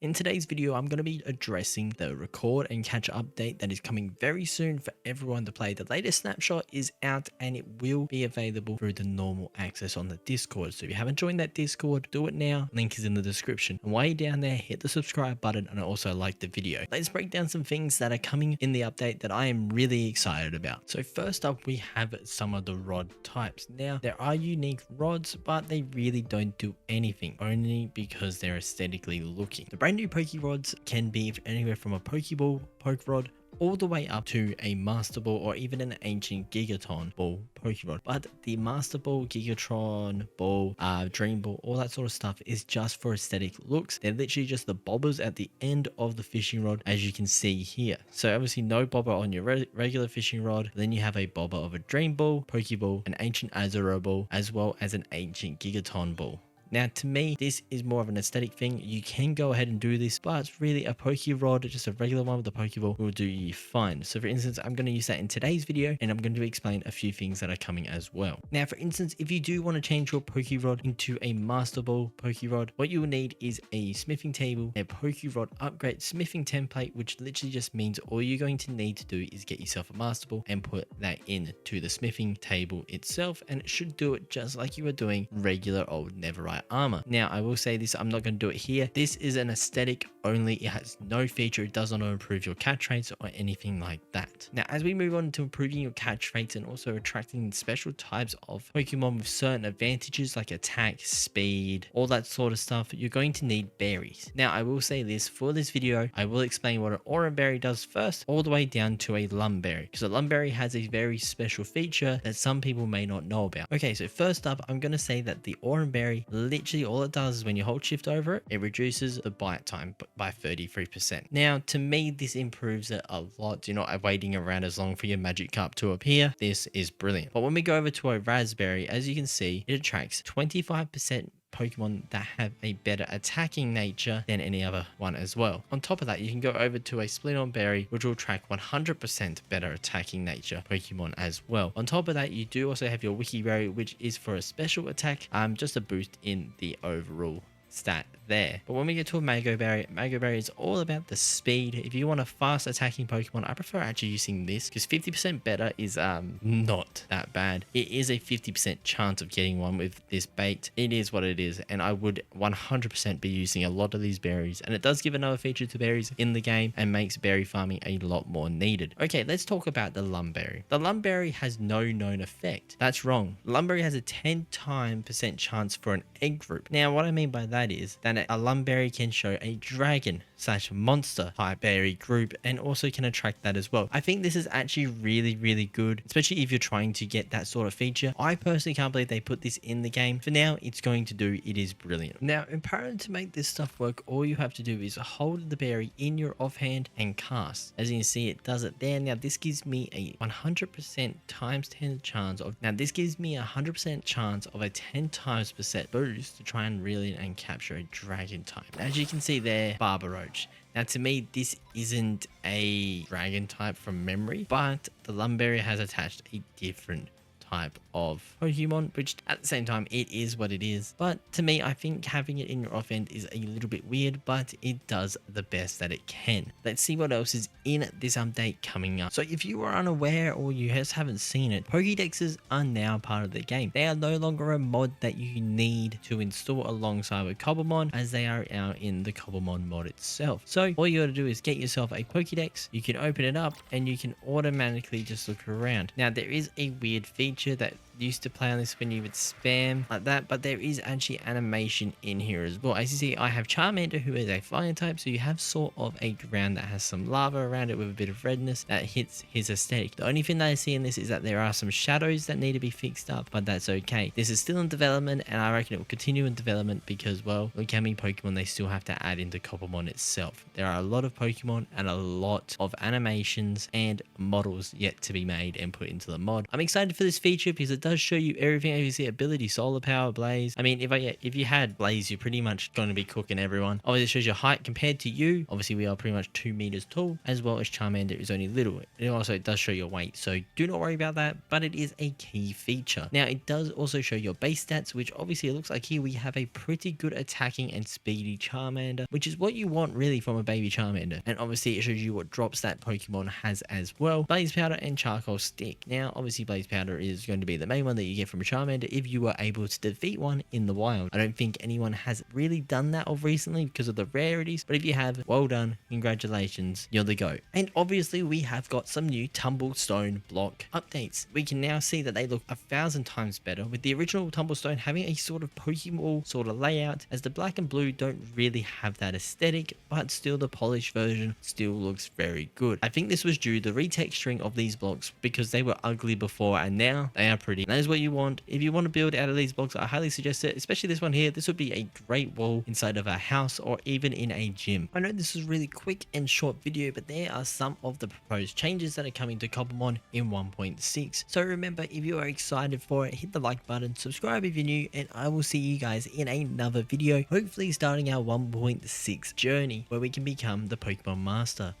In today's video, I'm going to be addressing the record and catch update that is coming very soon for everyone to play. The latest snapshot is out and it will be available through the normal access on the Discord. So if you haven't joined that Discord, do it now. Link is in the description. And while you're down there, hit the subscribe button and also like the video. Let's break down some things that are coming in the update that I am really excited about. So first up, we have some of the rod types. Now, there are unique rods, but they really don't do anything, only because they're aesthetically looking. The brand new Poke Rods can be anywhere from a Pokeball, Poke Rod, all the way up to a Master Ball or even an ancient Gigaton Ball Pokerod. But the Master Ball, Gigatron Ball, Dream Ball, all that sort of stuff is just for aesthetic looks. They're literally just the bobbers at the end of the fishing rod, as you can see here. So obviously no bobber on your regular fishing rod. Then you have a bobber of a Dream Ball, Pokeball, an ancient Azuro Ball, as well as an ancient Gigaton Ball. Now, to me, this is more of an aesthetic thing. You can go ahead and do this, but really a Poke Rod, just a regular one with a Pokeball, will do you fine. So for instance, I'm going to use that in today's video, and I'm going to explain a few things that are coming as well. Now, for instance, if you do want to change your Poke Rod into a Master Ball Poke Rod, what you will need is a smithing table, a Poke Rod upgrade smithing template, which literally just means all you're going to need to do is get yourself a Master Ball and put that into the smithing table itself, and it should do it just like you were doing regular old Neverite armor. Now, I will say this, I'm not going to do it here. This is an aesthetic only. It has no feature. It does not improve your catch rates or anything like that. Now, as we move on to improving your catch rates and also attracting special types of Pokemon with certain advantages like attack, speed, all that sort of stuff, you're going to need berries. Now, I will say this, for this video, I will explain what an Oran Berry does first, all the way down to a Lum Berry, because a Lum Berry has a very special feature that some people may not know about. Okay, so first up, I'm going to say that the Oran Berry, literally all it does is when you hold shift over it, it reduces the bite time by 33%. Now, to me, this improves it a lot. You're not waiting around as long for your magic cup to appear. This is brilliant. But when we go over to a Raspberry, as you can see, it attracts 25% Pokemon that have a better attacking nature than any other one as well. On top of that, you can go over to a Splinter Berry, which will track 100% better attacking nature Pokemon as well. On top of that, you do also have your Wiki Berry, which is for a special attack, just a boost in the overall stat there. But when we get to a Mango Berry is all about the speed. If you want a fast attacking Pokemon, I prefer actually using this because 50% better is not that bad. It is a 50% chance of getting one with this bait. It is what it is, and I would 100% be using a lot of these berries, and it does give another feature to berries in the game and makes berry farming a lot more needed. Okay, let's talk about the Lum Berry. The Lum Berry has no known effect. That's wrong. Lum Berry has a 10% chance for an egg group. Now, what I mean by that is that a Lum Berry can show a dragon / monster type berry group and also can attract that as well. I think this is actually really good, especially if you're trying to get that sort of feature. I personally can't believe they put this in the game. For now, it's going to do. It is brilliant. Now, apparently to make this stuff work, all you have to do is hold the berry in your offhand and cast. As you can see, it does it there. Now, this gives me a 100% times 10 chance of, now this gives me a 100% chance of a 10 times percent boost to try and reel in and capture a dragon type. As you can see there, Barbaroach. Now, to me, this isn't a dragon type from memory, but the Lum Berry has attached a different type of Pokemon, which at the same time, it is what it is. But to me, I think having it in your offhand is a little bit weird, but it does the best that it can. Let's see what else is in this update coming up. So if you are unaware or you just haven't seen it, Pokedexes are now part of the game. They are no longer a mod that you need to install alongside with Cobblemon, as they are out in the Cobblemon mod itself. So all you got to do is get yourself a Pokedex. You can open it up and you can automatically just look around. Now, there is a weird feature that used to play on this when you would spam like that, but there is actually animation in here as well. As you see, I have Charmander, who is a fire type, so you have sort of a ground that has some lava around it with a bit of redness that hits his aesthetic. The only thing that I see in this is that there are some shadows that need to be fixed up, but that's okay. This is still in development, and I reckon it will continue in development because, well, look how many Pokemon they still have to add into Cobblemon itself. There are a lot of Pokemon and a lot of animations and models yet to be made and put into the mod. I'm excited for this feature because it does show you everything. As you see, ability, solar power, blaze. I mean, if you had blaze, you're pretty much going to be cooking everyone. Obviously, it shows your height compared to you. Obviously, we are pretty much 2 meters tall, as well as Charmander is only little. It also does show your weight, so do not worry about that, but it is a key feature. Now, it does also show your base stats, which obviously it looks like here we have a pretty good attacking and speedy Charmander, which is what you want really from a baby Charmander. And obviously, it shows you what drops that Pokemon has as well. Blaze Powder and Charcoal Stick. Now, obviously, Blaze Powder is going to be the main one that you get from a Charmander if you were able to defeat one in the wild. I don't think anyone has really done that of recently because of the rarities, but if you have, well done, congratulations, you're the GOAT. And obviously, we have got some new Tumblestone block updates. We can now see that they look 1,000 times better, with the original Tumblestone having a sort of Pokeball sort of layout, as the black and blue don't really have that aesthetic, but still the polished version still looks very good. I think this was due to the retexturing of these blocks because they were ugly before and now they are pretty. That is what you want. If you want to build out of these blocks, I highly suggest it, especially this one here. This would be a great wall inside of a house or even in a gym. I know this is a really quick and short video, but there are some of the proposed changes that are coming to Cobblemon in 1.6. So remember, if you are excited for it, hit the like button, subscribe if you're new, and I will see you guys in another video, hopefully starting our 1.6 journey where we can become the Pokemon Master.